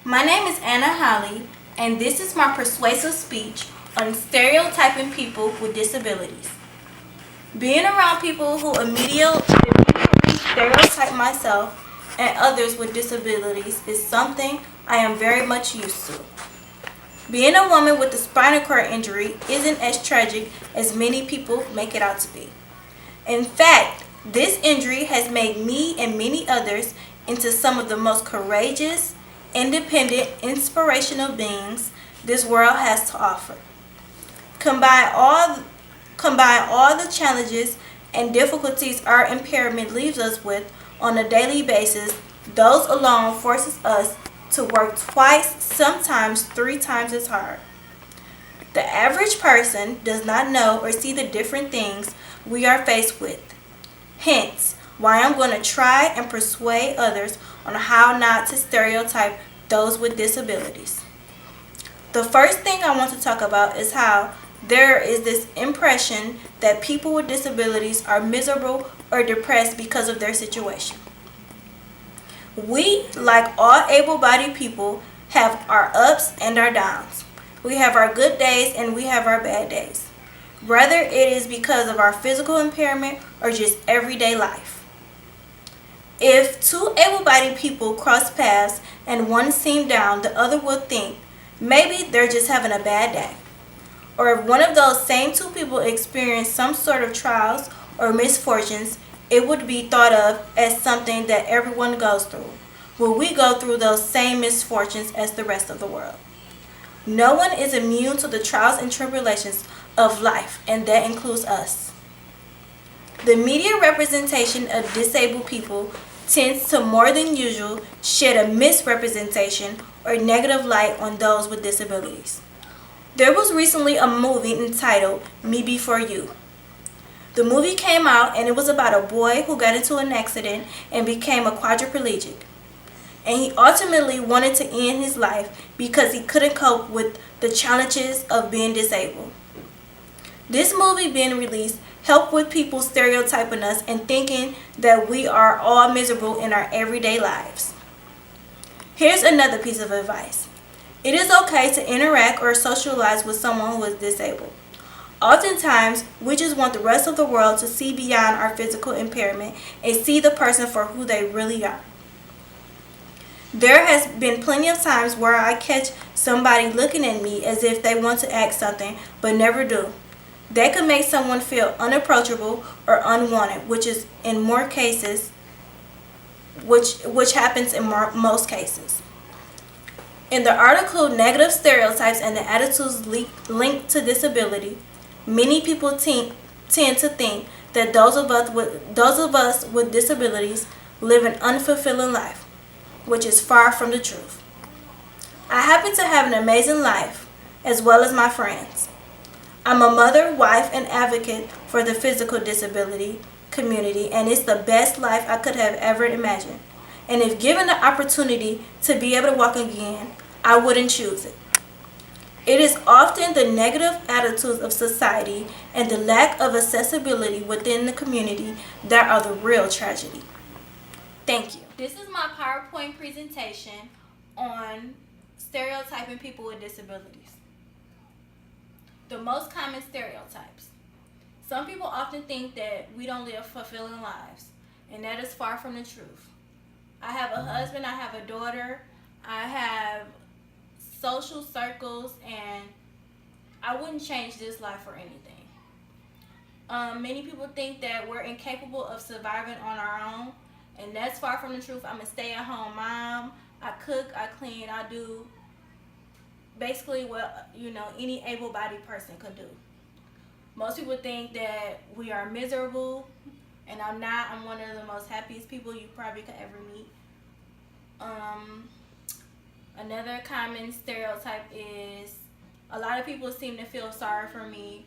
My name is Anna Holly, and this is my persuasive speech on stereotyping people with disabilities. Being around people who immediately stereotype myself and others with disabilities is something I am very much used to. Being a woman with a spinal cord injury isn't as tragic as many people make it out to be. In fact, this injury has made me and many others into some of the most courageous, independent, inspirational beings this world has to offer. Combine all the challenges and difficulties our impairment leaves us with on a daily basis, those alone forces us to work twice, sometimes 3 times as hard. The average person does not know or see the different things we are faced with. Hence, why I'm going to try and persuade others on how not to stereotype those with disabilities. The first thing I want to talk about is how there is this impression that people with disabilities are miserable or depressed because of their situation. We, like all able-bodied people, have our ups and our downs. We have our good days and we have our bad days. Whether it is because of our physical impairment or just everyday life. If two able-bodied people cross paths and one seems down, the other will think maybe they're just having a bad day. Or if one of those same two people experience some sort of trials or misfortunes, it would be thought of as something that everyone goes through. Will we go through those same misfortunes as the rest of the world? No one is immune to the trials and tribulations of life, and that includes us. The media representation of disabled people tends to more than usual shed a misrepresentation or negative light on those with disabilities. There was recently a movie entitled Me Before You. The movie came out and it was about a boy who got into an accident and became a quadriplegic. And he ultimately wanted to end his life because he couldn't cope with the challenges of being disabled. This movie being released helped with people stereotyping us and thinking that we are all miserable in our everyday lives. Here's another piece of advice. It is okay to interact or socialize with someone who is disabled. Oftentimes, we just want the rest of the world to see beyond our physical impairment and see the person for who they really are. There has been plenty of times where I catch somebody looking at me as if they want to ask something but never do. That could make someone feel unapproachable or unwanted, which is in more cases, which happens in most cases. In the article Negative Stereotypes and the Attitudes Linked to Disability, many people tend to think that those of us with disabilities live an unfulfilling life, which is far from the truth. I happen to have an amazing life, as well as my friends. I'm a mother, wife, and advocate for the physical disability community, and it's the best life I could have ever imagined. And if given the opportunity to be able to walk again, I wouldn't choose it. It is often the negative attitudes of society and the lack of accessibility within the community that are the real tragedy. Thank you. This is my PowerPoint presentation on stereotyping people with disabilities. The most common stereotypes. Some people often think that we don't live fulfilling lives, and that is far from the truth. I have a husband, I have a daughter, I have social circles, and I wouldn't change this life for anything. Many people think that we're incapable of surviving on our own, and that's far from the truth. I'm a stay-at-home mom. I cook, I clean, I do basically what any able-bodied person could do. Most people think that we are miserable, and I'm not. I'm one of the most happiest people you probably could ever meet. Another common stereotype is a lot of people seem to feel sorry for me,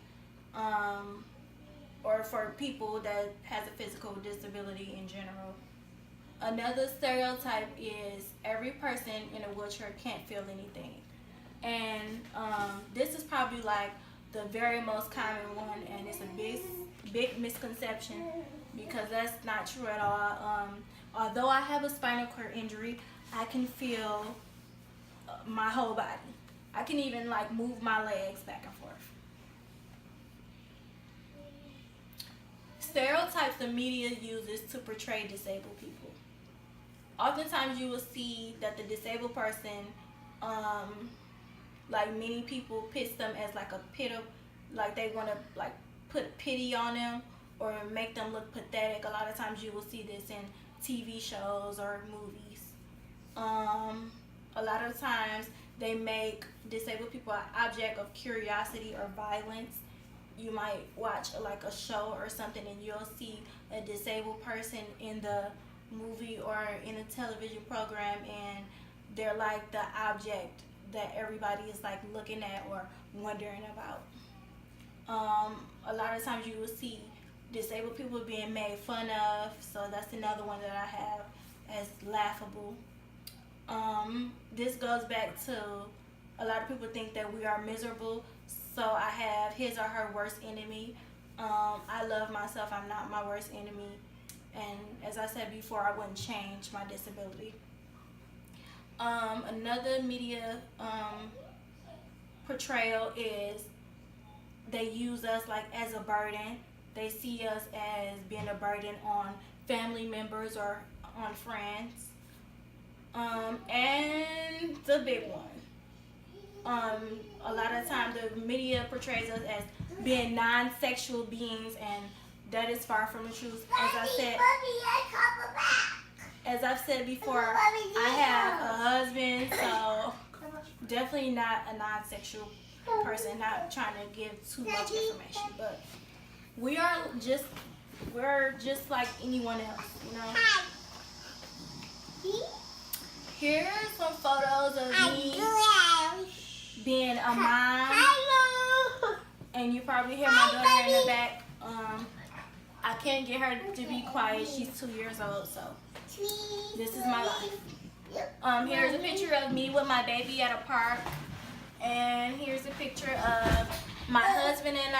or for people that has a physical disability in general. Another stereotype is every person in a wheelchair can't feel anything. And this is probably like the very most common one, and it's a big misconception because that's not true at all. Although I have a spinal cord injury, I can feel my whole body. I can even like move my legs back and forth. Stereotypes the media uses to portray disabled people. Oftentimes you will see that the disabled person, like many people pitch them as like a like they want to like put pity on them or make them look pathetic. A lot of times you will see this in TV shows or movies. A lot of times they make disabled people an object of curiosity or violence. You might watch like a show or something and you'll see a disabled person in the movie or in a television program and they're like the object that everybody is like looking at or wondering about. A lot of times you will see disabled people being made fun of, so that's another one that I have as laughable. This goes back to a lot of people think that we are miserable, so I have his or her worst enemy. I love myself, I'm not my worst enemy, and as I said before, I wouldn't change my disability. Another media portrayal is they use us like as a burden. They see us as being a burden on family members or on friends. And the big one. A lot of times the media portrays us as being non-sexual beings, and that is far from the truth. As I've said before, I have a husband, so definitely not a non-sexual person, not trying to give too much information, but we're just like anyone else, you know. Here's some photos of me being a mom, and you probably hear my daughter in the back. I can't get her to be quiet. She's 2 years old, so this is my life. Here's a picture of me with my baby at a park, and here's a picture of my husband and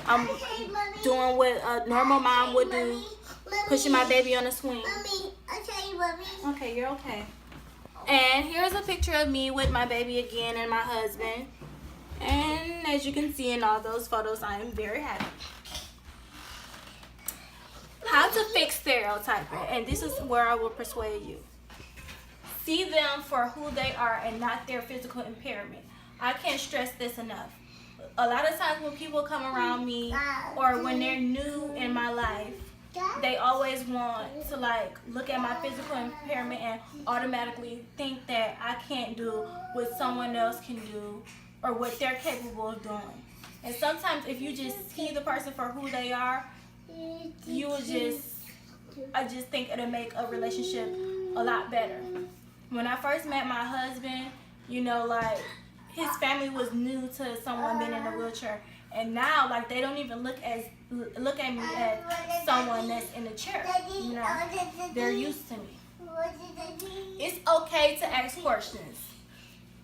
I'm doing what a normal mom would do, pushing my baby on a swing. Okay, you're okay. And here's a picture of me with my baby again and my husband. And as you can see in all those photos, I am very happy. How to fix stereotyping, and this is where I will persuade you. See them for who they are and not their physical impairment. I can't stress this enough. A lot of times when people come around me or when they're new in my life, they always want to like look at my physical impairment and automatically think that I can't do what someone else can do or what they're capable of doing. And sometimes if you just see the person for who they are, I just think it'll make a relationship a lot better. When I first met my husband, you know, like his family was new to someone being in a wheelchair, and now like they don't even look at me as someone that's in a chair. You know, they're used to me. It's okay to ask questions.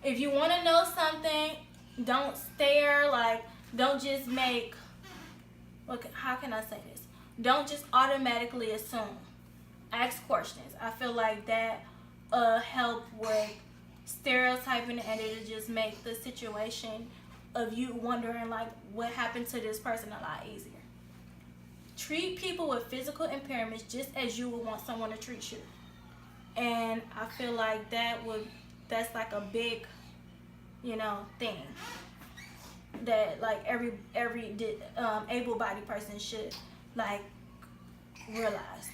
If you want to know something, don't stare. Like, don't just make. Look, how can I say this? Don't just automatically assume. Ask questions. I feel like that help with stereotyping, and it'll just make the situation of you wondering like what happened to this person a lot easier. Treat people with physical impairments just as you would want someone to treat you. And I feel like that's like a big, you know, thing that like every able-bodied person should like realize.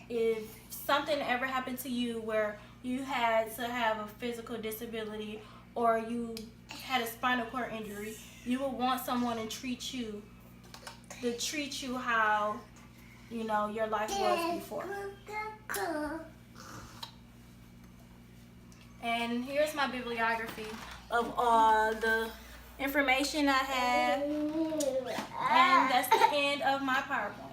If something ever happened to you where you had to have a physical disability or you had a spinal cord injury, you would want someone to treat you how, you know, your life was before. And here's my bibliography of all the information I have, and that's the end of my PowerPoint.